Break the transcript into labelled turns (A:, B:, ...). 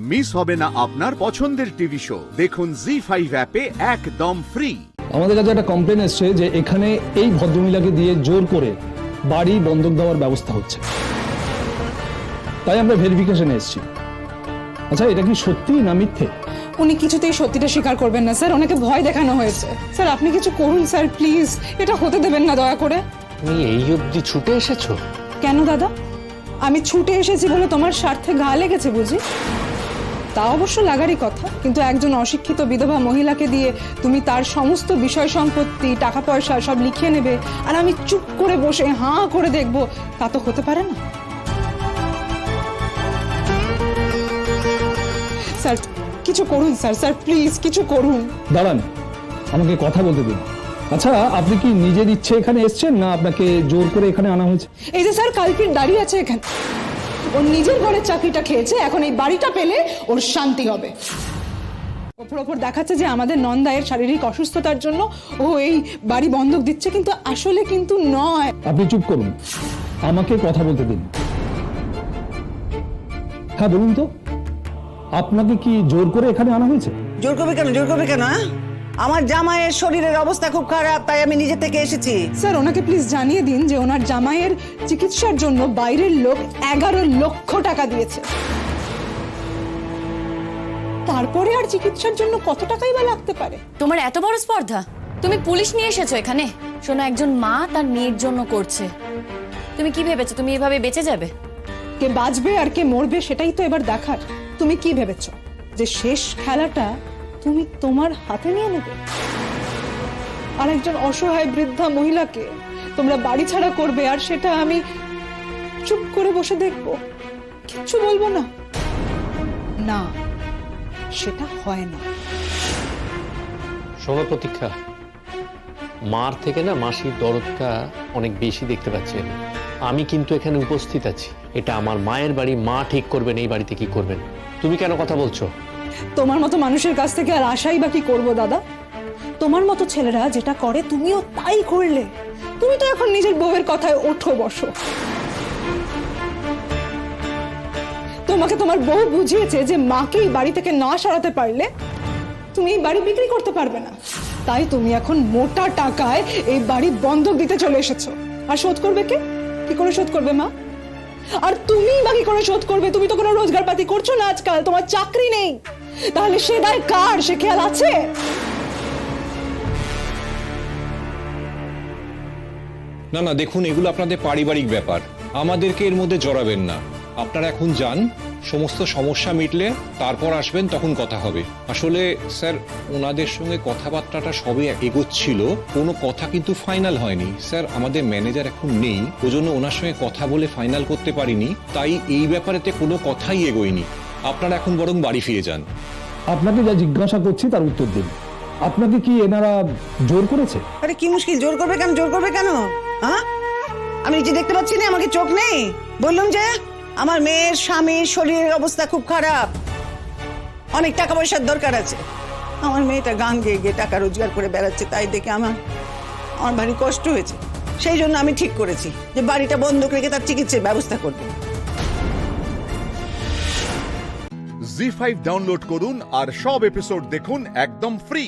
A: Miss হবে না আপনার পছন্দের টিভি শো। দেখুন জি5 অ্যাপে একদম ফ্রি।
B: আমাদের কাছে একটা কমপ্লেন এসছে যে এখানে এই ভদ্রমহিলাকে দিয়ে জোর করে বাড়ি বন্ধক দেওয়ার ব্যবস্থা হচ্ছে, তাই আমরা ভেরিফিকেশনে এসেছি। আচ্ছা, এটা কি সত্যি না মিথ্যে?
C: উনি কিছুতেই সত্যিটা স্বীকার করবেন না স্যার, ওনাকে ভয় দেখানো হয়েছে। স্যার আপনি কিছু করুন স্যার, প্লিজ, এটা হতে দেবেন না দয়া করে।
D: তুমি এই অবধি ছুটে এসেছো?
C: কেন দাদা, আমি ছুটে এসেছি বলে তোমার স্বার্থে ঘা লেগেছে বুঝি? তা অবশ্য লাগারই কথা, কিন্তু একজন অশিক্ষিত বিধবা মহিলাকে দিয়ে তুমি তার সমস্ত বিষয় সম্পত্তি, টাকা পয়সা সব লিখিয়ে নেবে, আর আমি চুপ করে বসে হাঁ করে দেখবো, তা তো হতে পারে না। স্যার কিছু করুন স্যার, স্যার প্লিজ কিছু করুন।
B: দাঁড়ান, আমাকে কথা বলতে দিন। আচ্ছা, আপনি কি নিজের ইচ্ছে এখানে এসেছেন না আপনাকে জোর করে এখানে আনা হয়েছে?
C: এই যে স্যার কালকির দাঁড়িয়ে আছে এখানে, ওর নিজের ঘরের চাকরিটা খেয়েছে, এখন এই বাড়িটা পেলে ওর শান্তি হবে। ওপর দেখাচ্ছে যে আমাদের নন্দায়ের শারীরিক অসুস্থতার জন্য ও এই বাড়ি বন্ধক দিচ্ছে, কিন্তু আসলে কিন্তু নয়।
B: আপনি চুপ করুন, আমাকে কথা বলতে দিন। হ্যাঁ বলুন তো, আপনাকে কি জোর করে এখানে আনা হয়েছে?
E: জোর করবে কেন, জোর করবে কেন? আমার জামাইয়ের শরীরের অবস্থা খুব খারাপ, তাই আমি নিজে থেকে এসেছি।
C: স্যার ওনাকে প্লিজ জানিয়ে দিন যে ওনার জামাইয়ের চিকিৎসার জন্য বাইরের লোক 11 লক্ষ টাকা দিয়েছে। তারপরে আর চিকিৎসার জন্য কত টাকাই বা লাগতে পারে?
F: তোমার এত বড় স্পর্ধা, তুমি পুলিশ নিয়ে এসেছো এখানে? শোনো, একজন মা তার মেয়ের জন্য করছে, তুমি কি ভেবেছো তুমি এভাবে বেঁচে যাবে?
C: কে বাঁচবে আর কে মরবে সেটাই তো এবার দেখার। তুমি কি ভেবেছো যে শেষ খেলাটা তুমি তোমার হাতে নিয়ে নেবে? আর একজন অসহায় বৃদ্ধা মহিলাকে তোমরা বাড়ি ছাড়া করবে, আর সেটা আমি চুপ করে বসে দেখবো, কিচ্ছু বলবো না? না, সেটা হয় না।
D: শোনো প্রতীক্ষা, মার থেকে না মাসির দরদটা অনেক বেশি দেখতে পাচ্ছি আমি কিন্তু এখানে উপস্থিত আছি। এটা আমার মায়ের বাড়ি, মা ঠিক করবেন এই বাড়িতে কি করবেন। তুমি কেন কথা বলছো?
C: তোমার মতো মানুষের কাছ থেকে আর আশাই বা কি করবো দাদা? তোমার মতো ছেলেরা যেটা করে তুমিও তাই করলে। তুমি তো এখন নিজের বউয়ের কথায় ওঠো বসো। তোমাকে তোমার বউ বুঝিয়েছে যে মাকে এই বাড়ি থেকে না সরাতে পারলে তুমি এই বাড়ি বিক্রি করতে পারবে না, তাই তুমি এখন মোটা টাকায় এই বাড়ি বন্ধক দিতে চলে এসেছো। আর শোধ করবে কে? কি করে শোধ করবে মা? আর তুমি বা কি করে শোধ করবে? তুমি তো কোনো রোজগার পাতি করছো না আজকাল, তোমার চাকরি নেই, তাহলে সে দায় কার? সে খেয়াল আছে?
G: না না, দেখুন, এগুলো আপনাদের পারিবারিক ব্যাপার, আমাদেরকে এর মধ্যে জড়াবেন না। আপনারা এখন যান, সমস্ত সমস্যা মিটলে তারপর আসবেন, তখন কথা হবে। আসলে স্যার, ওনাদের সঙ্গে কথাবার্তাটা সবে এগোচ্ছিল, কোনো কথা কিন্তু ফাইনাল হয়নি। স্যার, আমাদের ম্যানেজার এখন নেই, ওজন্য ওনার সঙ্গে কথা বলে ফাইনাল করতে পারিনি, তাই এই ব্যাপারেতে কোনো কথাই এগোয়নি। আপনারা এখন বরং বাড়ি ফিরে যান।
B: আপনাকে যা জিজ্ঞাসা করছি তার উত্তর দিন। আপনাকে কি এনারা জোর করেছে?
E: আরে কি মুশকিল, জোর করবে কেন, জোর করবে কেন? হ্যাঁ, আমি নিজে দেখতে পাচ্ছি না? আমাকে চোখ নেই? বললাম যে আমার মেয়ের স্বামীর শরীরের অবস্থা খুব খারাপ, অনেক টাকা পয়সার দরকার আছে। আমার মেয়েটা গান গেয়ে গিয়ে টাকা রোজগার করে বেড়াচ্ছে, তাই দেখে আমার ভারী কষ্ট হয়েছে। সেই জন্য আমি ঠিক করেছি যে বাড়িটা বন্ধক রেখে তার চিকিৎসার ব্যবস্থা করব।
A: জি5 ডাউনলোড করুন আর সব এপিসোড দেখুন একদম ফ্রি।